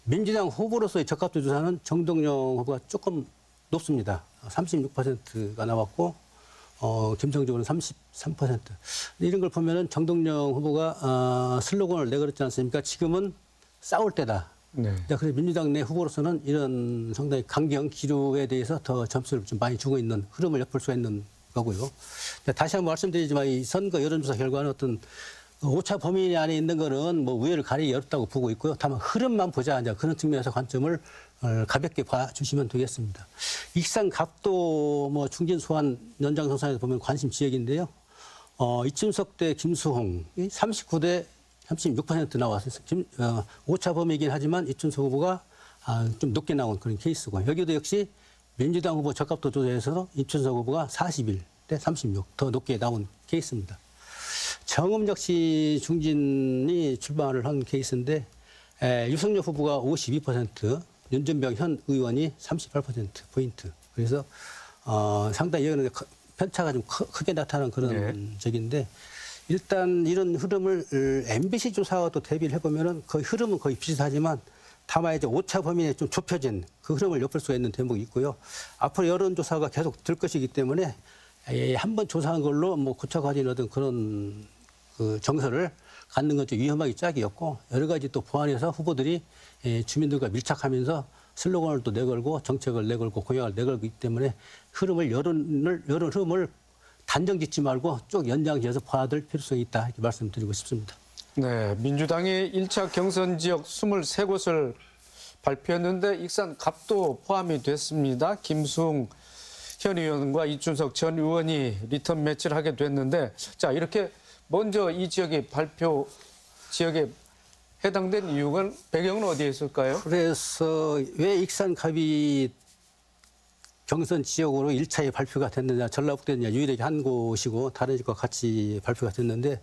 민주당 후보로서의 적합도 조사는 정동영 후보가 조금 높습니다. 36%가 나왔고 김성주 후보는 33%. 이런 걸 보면은 정동영 후보가 슬로건을 내걸었지 않습니까? 지금은 싸울 때다. 네. 그래서 민주당 내 후보로서는 이런 상당히 강경 기류에 대해서 더 점수를 좀 많이 주고 있는 흐름을 엿볼 수가 있는 거고요. 다시 한번 말씀드리지만 이 선거 여론조사 결과는 어떤 오차 범위 안에 있는 거는 뭐 우열을 가리기 어렵다고 보고 있고요. 다만 흐름만 보자 이제 그런 측면에서 관점을 가볍게 봐주시면 되겠습니다. 익산 갑도 뭐 중진 소환 연장선상에서 보면 관심 지역인데요. 이춘석 대 김수홍 39대 36% 나왔어요. 오차 범위이긴 하지만 이춘석 후보가 좀 높게 나온 그런 케이스고 여기도 역시 민주당 후보 적합도 조사에서 이춘석 후보가 41대 36 더 높게 나온 케이스입니다. 정읍 역시 중진이 출마를 한 케이스인데 유승엽 후보가 52%, 윤준병 현 의원이 38%포인트. 그래서 상당히 여기는 편차가 좀 크게 나타나는 그런 적인데 일단 이런 흐름을 MBC 조사와도 대비를 해보면은 거의 흐름은 거의 비슷하지만 다만 이제 오차 범위에 좀 좁혀진 그 흐름을 엿볼 수가 있는 대목이 있고요. 앞으로 여론조사가 계속 될 것이기 때문에 한번 조사한 걸로 뭐 고쳐가지는 어떤 그런 그 정서를 갖는 건 좀 위험하기 짝이었고 여러 가지 또 보완해서 후보들이 주민들과 밀착하면서 슬로건을 또 내걸고 정책을 내걸고 공약을 내걸기 때문에 여론 흐름을 단정 짓지 말고 쭉 연장지어서 봐둘 필요성이 있다 이렇게 말씀드리고 싶습니다. 네, 민주당이 1차 경선 지역 23곳을 발표했는데 익산 갑도 포함이 됐습니다. 김수웅 현 의원과 이춘석 전 의원이 리턴 매치를 하게 됐는데 자 이렇게 먼저 이 지역이 발표 지역에 해당된 이유는 배경은 어디에 있을까요? 그래서 왜 익산 갑이 경선 지역으로 1차에 발표가 됐느냐, 전라북도는 유일하게 한 곳이고 다른 지역과 같이 발표가 됐는데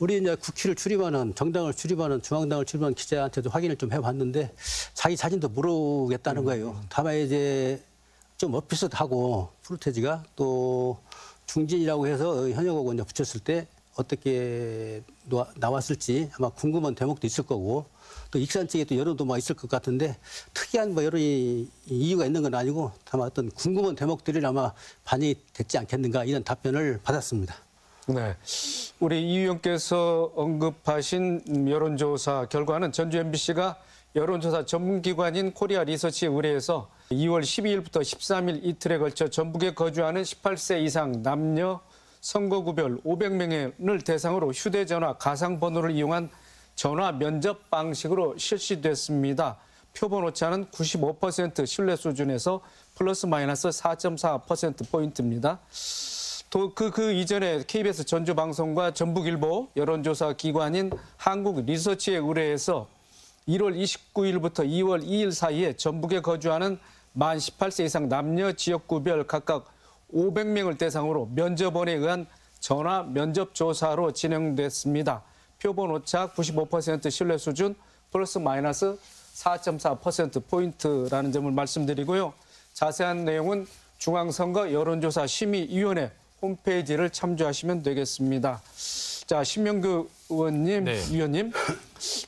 우리 이제 국회를 출입하는 정당을 출입하는 중앙당을 출입하는 기자한테도 확인을 좀 해봤는데 자기 자신도 모르겠다는 거예요. 다만 이제 좀 엇비슷하고 프로테지가 또 중진이라고 해서 현역하고 이제 붙였을 때 어떻게 나왔을지 아마 궁금한 대목도 있을 거고 또 익산 쪽에 또 여론도 막 있을 것 같은데 특이한 뭐 여론이 이유가 있는 건 아니고 다만 어떤 궁금한 대목들이 아마 반영이 됐지 않겠는가 이런 답변을 받았습니다. 네, 우리 이 의원께서 언급하신 여론조사 결과는 전주 MBC가 여론조사 전문기관인 코리아 리서치에 의뢰해서 2월 12일부터 13일 이틀에 걸쳐 전북에 거주하는 18세 이상 남녀 선거구별 500명을 대상으로 휴대전화 가상번호를 이용한 전화 면접 방식으로 실시됐습니다. 표본 오차는 95% 신뢰 수준에서 플러스 마이너스 4.4%포인트입니다. 그 이전에 KBS 전주방송과 전북일보 여론조사 기관인 한국리서치에 의뢰해서 1월 29일부터 2월 2일 사이에 전북에 거주하는 만 18세 이상 남녀 지역구별 각각 500명을 대상으로 면접원에 의한 전화 면접 조사로 진행됐습니다. 표본 오차 95% 신뢰 수준 플러스 마이너스 4.4%포인트라는 점을 말씀드리고요. 자세한 내용은 중앙선거 여론조사 심의위원회 홈페이지를 참조하시면 되겠습니다. 자, 신명규 의원님, 네. 위원님.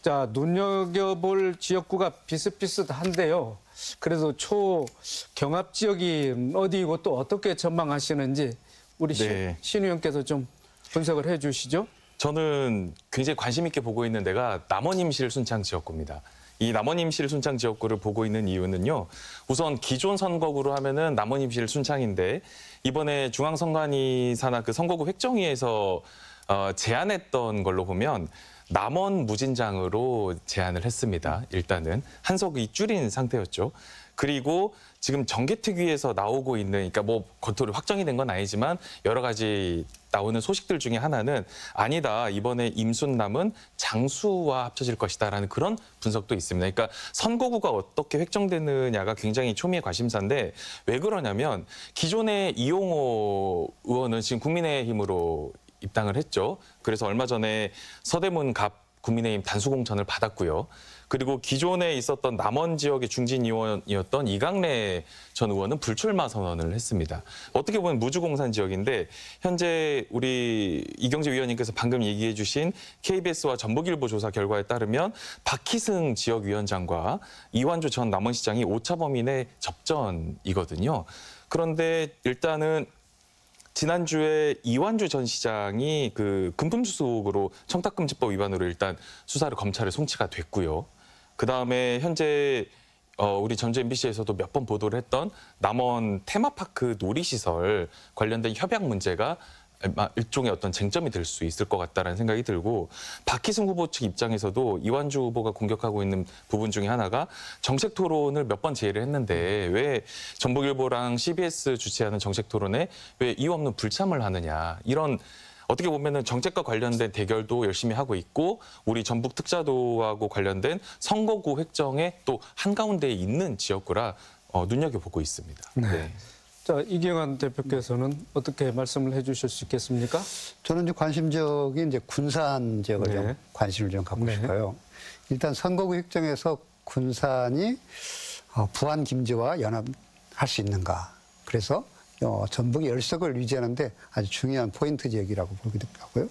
자, 눈여겨볼 지역구가 비슷비슷한데요. 그래도 초경합 지역이 어디이고 또 어떻게 전망하시는지 우리 네. 신 의원께서 좀 분석을 해 주시죠. 저는 굉장히 관심 있게 보고 있는 데가 남원임실 순창 지역구입니다. 이 남원임실 순창 지역구를 보고 있는 이유는요. 우선 기존 선거구로 하면은 남원임실 순창인데 이번에 중앙선관위 산하 그 선거구 획정위에서 제안했던 걸로 보면 남원 무진장으로 제안을 했습니다. 일단은 한석이 줄인 상태였죠. 그리고 지금 정개특위에서 나오고 있는, 그러니까 뭐 겉으로 확정이 된 건 아니지만 여러 가지 나오는 소식들 중에 하나는 아니다. 이번에 임순남은 장수와 합쳐질 것이다라는 그런 분석도 있습니다. 그러니까 선거구가 어떻게 획정되느냐가 굉장히 초미의 관심사인데 왜 그러냐면 기존의 이용호 의원은 지금 국민의힘으로 입당을 했죠. 그래서 얼마 전에 서대문 갑 국민의힘 단수공천을 받았고요. 그리고 기존에 있었던 남원 지역의 중진 의원이었던 이강래 전 의원은 불출마 선언을 했습니다. 어떻게 보면 무주공산 지역인데 현재 우리 이경재 위원님께서 방금 얘기해 주신 KBS와 전북일보 조사 결과에 따르면 박희승 지역위원장과 이완주 전 남원시장이 오차 범위 내 접전이거든요. 그런데 일단은 지난주에 이완주 전 시장이 그 금품수수로 청탁금지법 위반으로 일단 수사를 검찰에 송치가 됐고요. 그다음에 현재 우리 전주 MBC에서도 몇 번 보도를 했던 남원 테마파크 놀이시설 관련된 협약 문제가 일종의 어떤 쟁점이 될 수 있을 것 같다는 생각이 들고 박희승 후보 측 입장에서도 이완주 후보가 공격하고 있는 부분 중에 하나가 정책 토론을 몇 번 제의를 했는데 왜 전북일보랑 CBS 주최하는 정책 토론에 왜 이유 없는 불참을 하느냐 이런 어떻게 보면은 정책과 관련된 대결도 열심히 하고 있고 우리 전북 특자도하고 관련된 선거구 획정에 또 한가운데에 있는 지역구라 눈여겨보고 있습니다. 네. 자, 이경환 대표께서는 어떻게 말씀을 해 주실 수 있겠습니까? 저는 이제 관심 지역이 이제 군산 지역을 네. 좀 관심을 좀 갖고 네. 싶어요. 일단 선거구 획정에서 군산이 부안 김제와 연합할 수 있는가. 그래서 전북의 열석을 유지하는데 아주 중요한 포인트 지역이라고 보기도 하고요.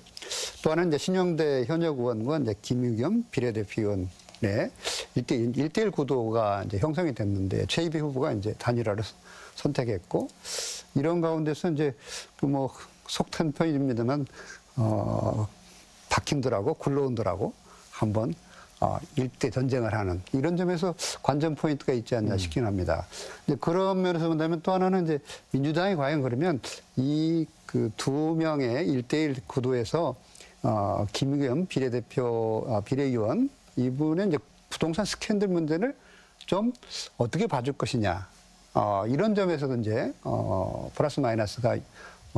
또 하나는 이제 신영대 현역 의원과 이제 김유겸 비례대표 의원의 1대1 구도가 이제 형성이 됐는데 최이비 후보가 이제 단일화를 선택했고 이런 가운데서 이제 뭐 속탄 편입니다만 박힘들하고 굴러온들하고 한번 일대 전쟁을 하는 이런 점에서 관전 포인트가 있지 않나 싶긴 합니다. 이제 그런 면에서 본다면 또 하나는 이제 민주당이 과연 그러면 이 그 두 명의 1대1 구도에서 김의겸 비례대표 비례의원 이분의 이제 부동산 스캔들 문제를 좀 어떻게 봐줄 것이냐. 이런 점에서도 이제 플러스 마이너스가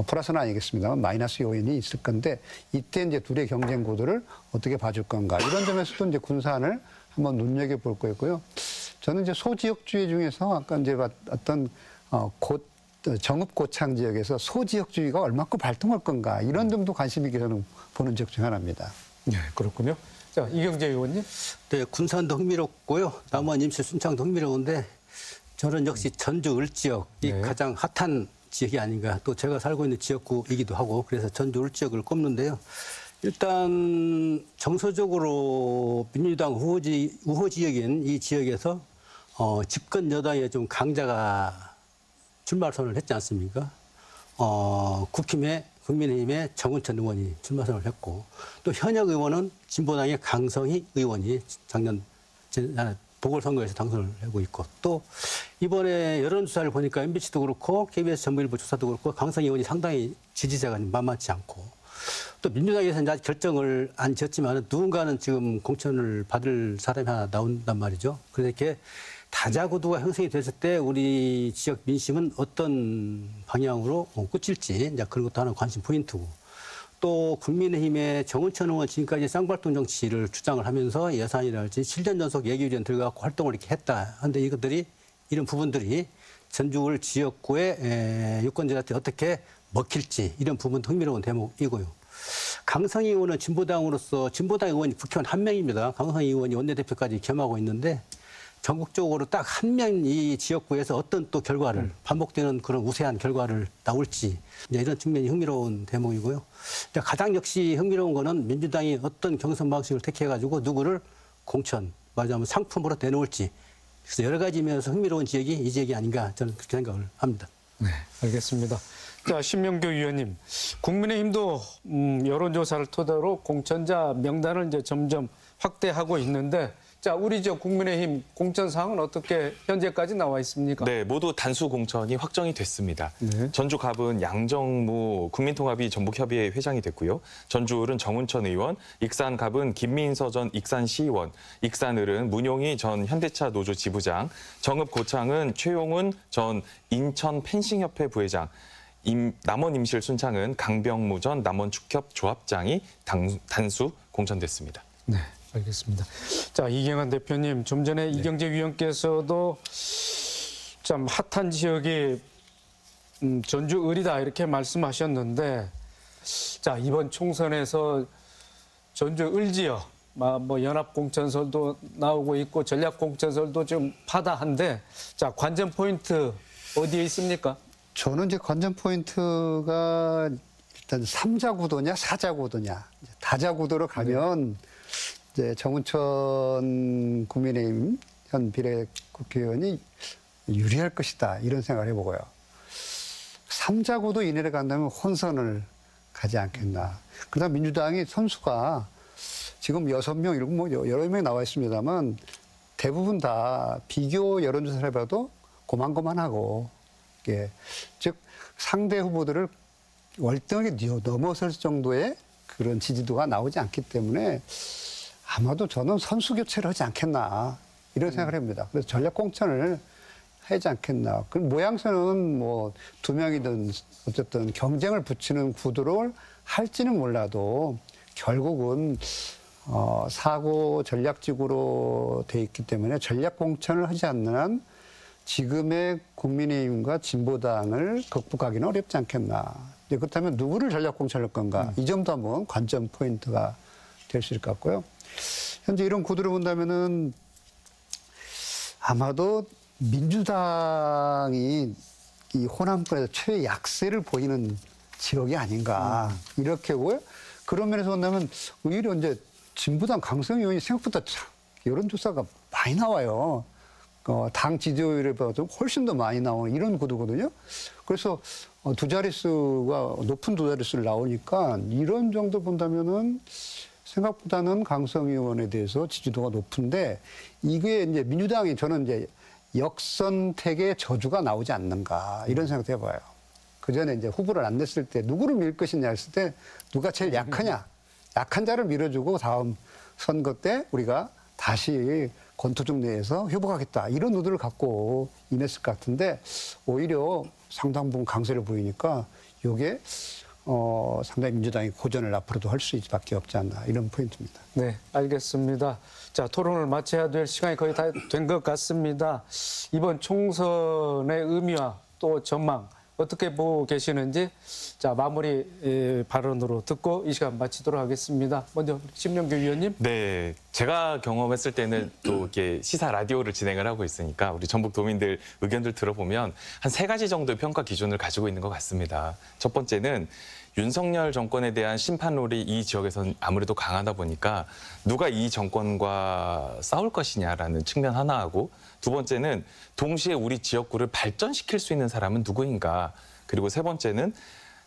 플러스는 아니겠습니다만 마이너스 요인이 있을 건데 이때 이제 둘의 경쟁 구도를 어떻게 봐줄 건가 이런 점에서도 이제 군산을 한번 눈여겨 볼 거였고요. 저는 이제 소지역주의 중에서 아까 이제 봤던 정읍 고창 지역에서 소지역주의가 얼마큼 발동할 건가 이런 점도 관심 있게 저는 보는 지역 중 하나입니다. 네, 그렇군요. 자, 이경재 의원님. 네, 군산도 흥미롭고요. 남원 임실 순창도 흥미로운데 저는 역시 전주 을지역이 네. 가장 핫한 지역이 아닌가. 또 제가 살고 있는 지역구이기도 하고 그래서 전주 을지역을 꼽는데요. 일단 정서적으로 민주당 우호 지역인 이 지역에서 집권 여당의 좀 강자가 출마 선언을 했지 않습니까? 국민의힘의 정운천 의원이 출마 선언을 했고 또 현역 의원은 진보당의 강성희 의원이 작년 보궐선거에서 당선을 하고 있고 또 이번에 여론조사를 보니까 MBC도 그렇고 KBS 전북일보 조사도 그렇고 강성희 의원이 상당히 지지자가 만만치 않고 또 민주당에서는 아직 결정을 안 지었지만 누군가는 지금 공천을 받을 사람이 하나 나온단 말이죠. 그래서 이렇게 다자구도가 형성이 됐을 때 우리 지역 민심은 어떤 방향으로 꽂힐지 이제 그런 것도 하나 관심 포인트고, 또 국민의힘의 정은천 의원 지금까지 쌍발동 정치를 주장을 하면서 예산이랄지 7년 연속 예결위원 들어가고 활동을 이렇게 했다. 그런데 이런 부분들이 전주울 지역구의 유권자한테 어떻게 먹힐지 이런 부분도 흥미로운 대목이고요. 강성희 의원은 진보당으로서 진보당 의원이 국회의원 한 명입니다. 강성희 의원이 원내대표까지 겸하고 있는데 전국적으로 딱 한 명 이 지역구에서 어떤 또 결과를 반복되는 그런 우세한 결과를 나올지 이제 이런 측면이 흥미로운 대목이고요. 이제 가장 역시 흥미로운 거는 민주당이 어떤 경선 방식을 택해가지고 누구를 공천, 말하자면 상품으로 내놓을지. 그래서 여러 가지 면에서 흥미로운 지역이 이 지역이 아닌가 저는 그렇게 생각을 합니다. 네, 알겠습니다. 자, 신명교 위원님, 국민의힘도 여론조사를 토대로 공천자 명단을 이제 점점 확대하고 있는데, 자, 우리 저 국민의힘 공천 사항은 어떻게 현재까지 나와 있습니까? 네, 모두 단수 공천이 확정이 됐습니다. 네. 전주 갑은 양정무 국민통합이 전북협의회 회장이 됐고요. 전주을은 정운천 의원, 익산 갑은 김민서 전 익산시의원, 익산을은 문용희 전 현대차 노조 지부장, 정읍 고창은 최용훈 전 인천 펜싱협회 부회장, 남원 임실 순창은 강병무 전 남원 축협 조합장이 단수 공천됐습니다. 네, 알겠습니다. 자, 이경환 대표님, 좀 전에 이경재 위원께서도 참 핫한 지역이 전주 을이다 이렇게 말씀하셨는데, 자, 이번 총선에서 전주 을 지역 뭐 연합 공천설도 나오고 있고 전략 공천설도 좀 파다한데, 자, 관전 포인트 어디에 있습니까? 저는 이제 관전 포인트가 일단 3자 구도냐 4자 구도냐. 다자 구도로 가면 이제 정운천 국민의힘 현 비례국회의원이 유리할 것이다 이런 생각을 해보고요. 3자 구도 이내로 간다면 혼선을 가지 않겠나. 그다음 민주당이 선수가 지금 6명, 7명, 여러 명이 나와 있습니다만 대부분 다 비교 여론조사를 해봐도 고만고만하고, 예, 즉 상대 후보들을 월등하게 넘어설 정도의 그런 지지도가 나오지 않기 때문에 아마도 저는 선수 교체를 하지 않겠나 이런 생각을 합니다. 그래서 전략 공천을 하지 않겠나. 그 모양새는 뭐 2명이든 어쨌든 경쟁을 붙이는 구도를 할지는 몰라도 결국은 사고 전략직으로 돼 있기 때문에 전략 공천을 하지 않는 한 지금의 국민의힘과 진보당을 극복하기는 어렵지 않겠나. 그렇다면 누구를 전략 공천할 건가? 이 점도 한번 관전 포인트가 될 수 있을 것 같고요. 현재 이런 구도를 본다면은 아마도 민주당이 이 호남권에서 최약세를 보이는 지역이 아닌가 이렇게 보고요. 그런 면에서 본다면 오히려 이제 진보당 강성희 의원이 생각보다 여론조사가 많이 나와요. 당 지지율에 봐도 훨씬 더 많이 나오는 이런 구도거든요. 그래서 높은 두 자릿수를 나오니까 이런 정도 본다면은 생각보다는 강성희 의원에 대해서 지지도가 높은데, 이게 이제 민주당이 저는 이제 역선택의 저주가 나오지 않는가 이런 생각도 해봐요. 그 전에 이제 후보를 안 냈을 때 누구를 밀 것이냐 했을 때 누가 제일 약하냐, 약한 자를 밀어주고 다음 선거 때 우리가 다시 권투중 내에서 회복하겠다 이런 의도를 갖고 임했을 것 같은데, 오히려 상당 부분 강세를 보이니까 이게 상당히 민주당이 고전을 앞으로도 할 수 밖에 없지 않나 이런 포인트입니다. 네, 알겠습니다. 자, 토론을 마쳐야 될 시간이 거의 다 된 것 같습니다. 이번 총선의 의미와 또 전망 어떻게 보고 계시는지, 자, 마무리 발언으로 듣고 이 시간 마치도록 하겠습니다. 먼저 신명교 위원님. 네, 제가 경험했을 때는 또 이렇게 시사 라디오를 진행을 하고 있으니까 우리 전북 도민들 의견들 들어보면 한 3가지 정도의 평가 기준을 가지고 있는 것 같습니다. 첫 번째는 윤석열 정권에 대한 심판론이 이 지역에서는 아무래도 강하다 보니까 누가 이 정권과 싸울 것이냐라는 측면 하나하고, 두 번째는 동시에 우리 지역구를 발전시킬 수 있는 사람은 누구인가, 그리고 세 번째는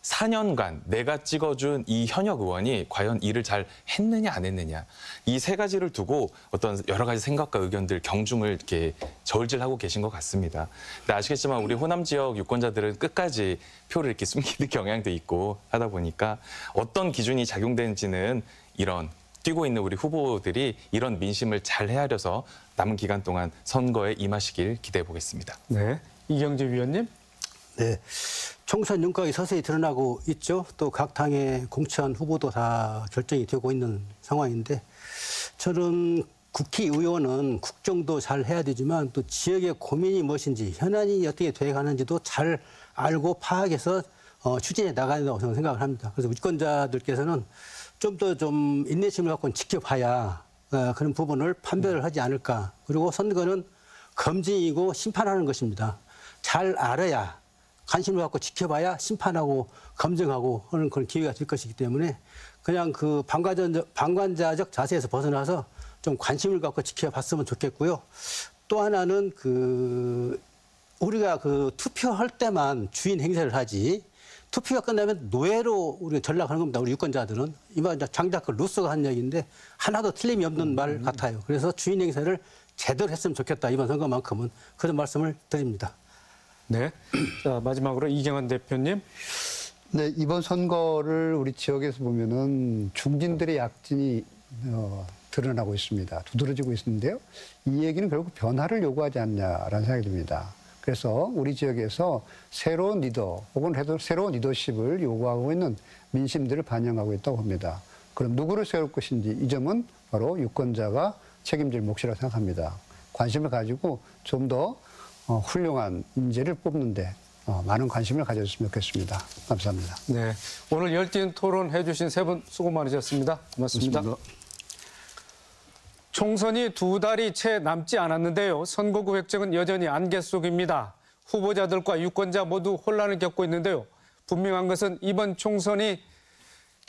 4년간 내가 찍어준 이 현역 의원이 과연 일을 잘 했느냐 안 했느냐, 이 3가지를 두고 어떤 여러 가지 생각과 의견들 경중을 이렇게 저울질하고 계신 것 같습니다. 근데 아시겠지만 우리 호남 지역 유권자들은 끝까지 표를 이렇게 숨기는 경향도 있고 하다 보니까 어떤 기준이 작용되는지는 이런 뛰고 있는 우리 후보들이 이런 민심을 잘 헤아려서 남은 기간 동안 선거에 임하시길 기대해 보겠습니다. 네, 이경재 위원님. 네, 총선 윤곽이 서서히 드러나고 있죠. 또 각 당의 공천 후보도 다 결정이 되고 있는 상황인데 저는 국회의원은 국정도 잘 해야 되지만 또 지역의 고민이 무엇인지 현안이 어떻게 돼가는지도 잘 알고 파악해서 추진해 나가야 된다고 저는 생각을 합니다. 그래서 유권자들께서는 좀 더 좀 인내심을 갖고 지켜봐야 그런 부분을 판별을 하지 않을까. 그리고 선거는 검증이고 심판하는 것입니다. 잘 알아야 관심을 갖고 지켜봐야 심판하고 검증하고 하는 그런 기회가 될 것이기 때문에 그냥 그 방관자적 자세에서 벗어나서 좀 관심을 갖고 지켜봤으면 좋겠고요. 또 하나는 우리가 투표할 때만 주인 행세를 하지 투표가 끝나면 노예로 우리가 전락하는 겁니다. 우리 유권자들은. 이번 장작 루스가 한 얘기인데 하나도 틀림이 없는 말 같아요. 그래서 주인 행세를 제대로 했으면 좋겠다. 이번 선거만큼은 그런 말씀을 드립니다. 네. 자, 마지막으로 이경환 대표님. 네, 이번 선거를 우리 지역에서 보면은 중진들의 약진이 드러나고 있습니다. 두드러지고 있는데요. 이 얘기는 결국 변화를 요구하지 않냐라는 생각이 듭니다. 그래서 우리 지역에서 새로운 리더 혹은 새로운 리더십을 요구하고 있는 민심들을 반영하고 있다고 봅니다. 그럼 누구를 세울 것인지 이 점은 바로 유권자가 책임질 몫이라고 생각합니다. 관심을 가지고 좀 더 훌륭한 인재를 뽑는데 많은 관심을 가져줬으면 좋겠습니다. 감사합니다. 네, 오늘 열띤 토론 해주신 세 분 수고 많으셨습니다. 고맙습니다. 총선이 2달이 채 남지 않았는데요. 선거구 획정은 여전히 안개 속입니다. 후보자들과 유권자 모두 혼란을 겪고 있는데요. 분명한 것은 이번 총선이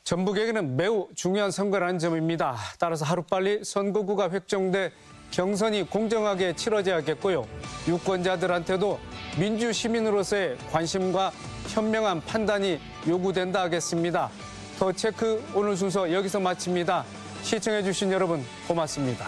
전북에게는 매우 중요한 선거라는 점입니다. 따라서 하루빨리 선거구가 획정돼 경선이 공정하게 치러져야겠고요. 유권자들한테도 민주시민으로서의 관심과 현명한 판단이 요구된다 하겠습니다. 더 체크 오늘 순서 여기서 마칩니다. 시청해주신 여러분 고맙습니다.